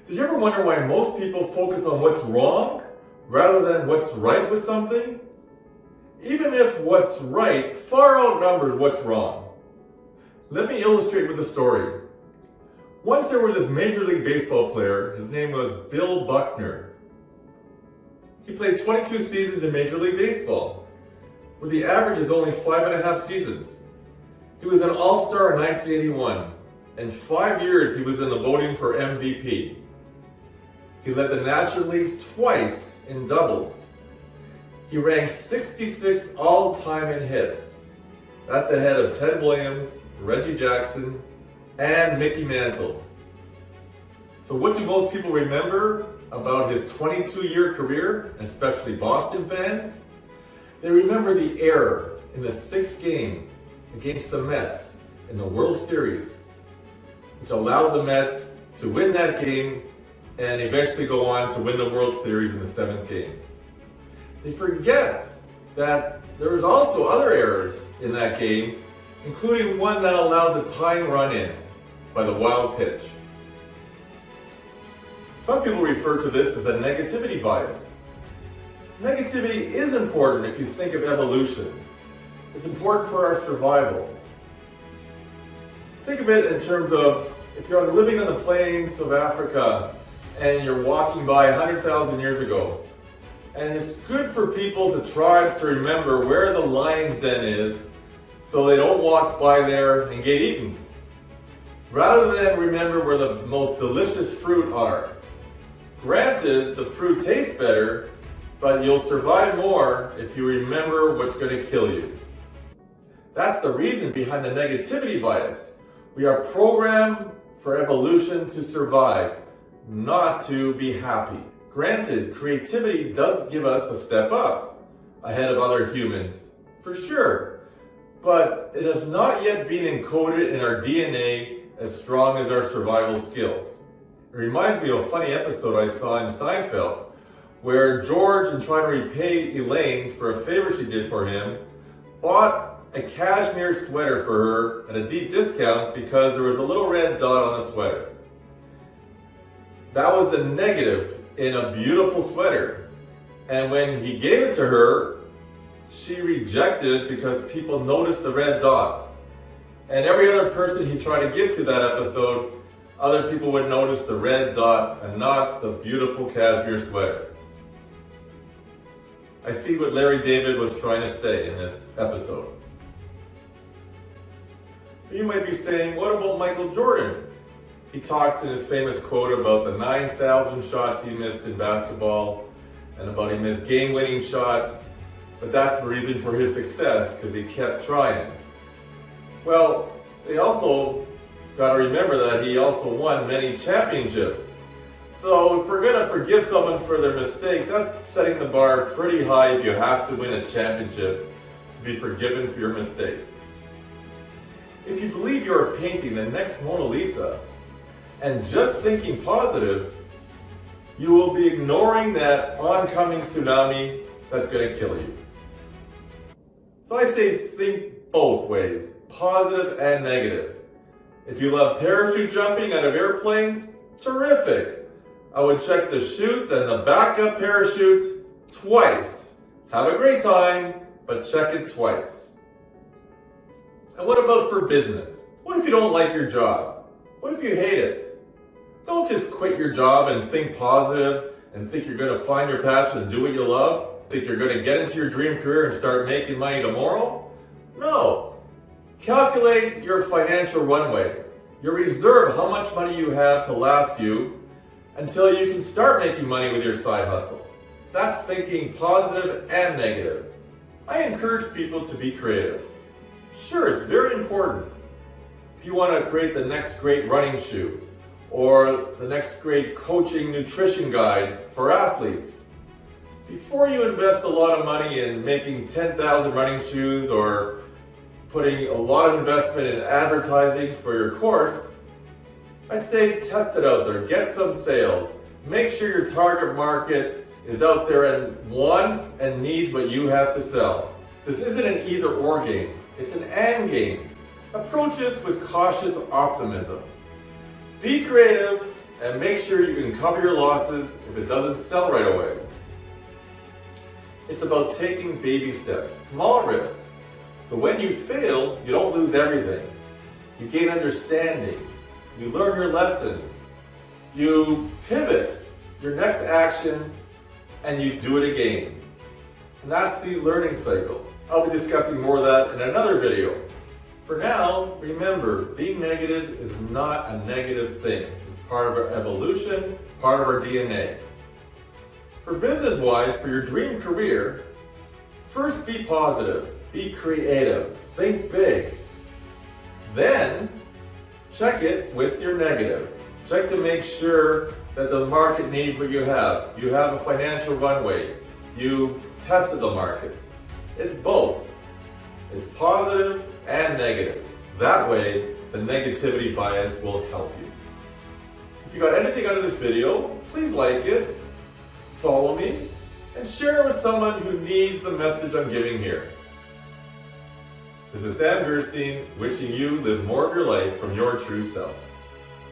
Did you ever wonder why most people focus on what's wrong rather than what's right with something? Even if what's right far outnumbers what's wrong. Let me illustrate with a story. Once there was this Major League Baseball player, his name was Bill Buckner. He played 22 seasons in Major League Baseball, where the average is only 5.5 seasons. He was an All-Star in 1981, and 5 years he was in the voting for MVP. He led the National Leagues twice in doubles. He ranked 66th all-time in hits. That's ahead of Ted Williams, Reggie Jackson, and Mickey Mantle. So what do most people remember about his 22-year career, especially Boston fans? They remember the error in the 6th game against the Mets in the World Series, which allowed the Mets to win that game and eventually go on to win the World Series in the 7th game. They forget that there was also other errors in that game, including one that allowed the tying run in by the wild pitch. Some people refer to this as a negativity bias. Negativity is important if you think of evolution. It's important for our survival. Think of it in terms of if you're living on the plains of Africa and you're walking by 100,000 years ago, and it's good for people to try to remember where the lion's den is so they don't walk by there and get eaten, rather than remember where the most delicious fruit are. Granted, the fruit tastes better, but you'll survive more if you remember what's going to kill you. That's the reason behind the negativity bias. We are programmed for evolution to survive, not to be happy. Granted, creativity does give us a step up ahead of other humans, for sure, but it has not yet been encoded in our DNA as strong as our survival skills. It reminds me of a funny episode I saw in Seinfeld, where George, in trying to repay Elaine for a favor she did for him, bought a cashmere sweater for her at a deep discount because there was a little red dot on the sweater. That was the negative in a beautiful sweater. And when he gave it to her, she rejected it because people noticed the red dot. And every other person he tried to give to that episode, other people would notice the red dot and not the beautiful cashmere sweater. I see what Larry David was trying to say in this episode. You might be saying, what about Michael Jordan? He talks in his famous quote about the 9,000 shots he missed in basketball and about he missed game-winning shots, but that's the reason for his success, because he kept trying. Well, they also got to remember that he also won many championships. So if we're going to forgive someone for their mistakes, that's setting the bar pretty high if you have to win a championship to be forgiven for your mistakes. If you believe you're painting the next Mona Lisa and just thinking positive, you will be ignoring that oncoming tsunami that's going to kill you. So I say think both ways, positive and negative. If you love parachute jumping out of airplanes, terrific. I would check the chute and the backup parachute twice. Have a great time, but check it twice. And what about for business? What if you don't like your job? What if you hate it? Don't just quit your job and think positive and think you're going to find your passion and do what you love. Think you're going to get into your dream career and start making money tomorrow? No. Calculate your financial runway, your reserve, how much money you have to last you until you can start making money with your side hustle. That's thinking positive and negative. I encourage people to be creative. Sure, it's very important. If you want to create the next great running shoe or the next great coaching nutrition guide for athletes, before you invest a lot of money in making 10,000 running shoes or putting a lot of investment in advertising for your course, I'd say test it out there, get some sales, make sure your target market is out there and wants and needs what you have to sell. This isn't an either or game, it's an and game. Approach this with cautious optimism. Be creative and make sure you can cover your losses if it doesn't sell right away. It's about taking baby steps, small risks. So when you fail, you don't lose everything. You gain understanding. You learn your lessons. You pivot your next action and you do it again. And that's the learning cycle. I'll be discussing more of that in another video. For now, remember, being negative is not a negative thing. It's part of our evolution, part of our DNA. For business-wise, for your dream career, first be positive, be creative, think big. Then, check it with your negative. Check to make sure that the market needs what you have. You have a financial runway. You tested the market. It's both. It's positive and negative. That way, the negativity bias will help you. If you got anything out of this video, please like it, follow me, and share it with someone who needs the message I'm giving here. This is Sam Gerstein, wishing you live more of your life from your true self.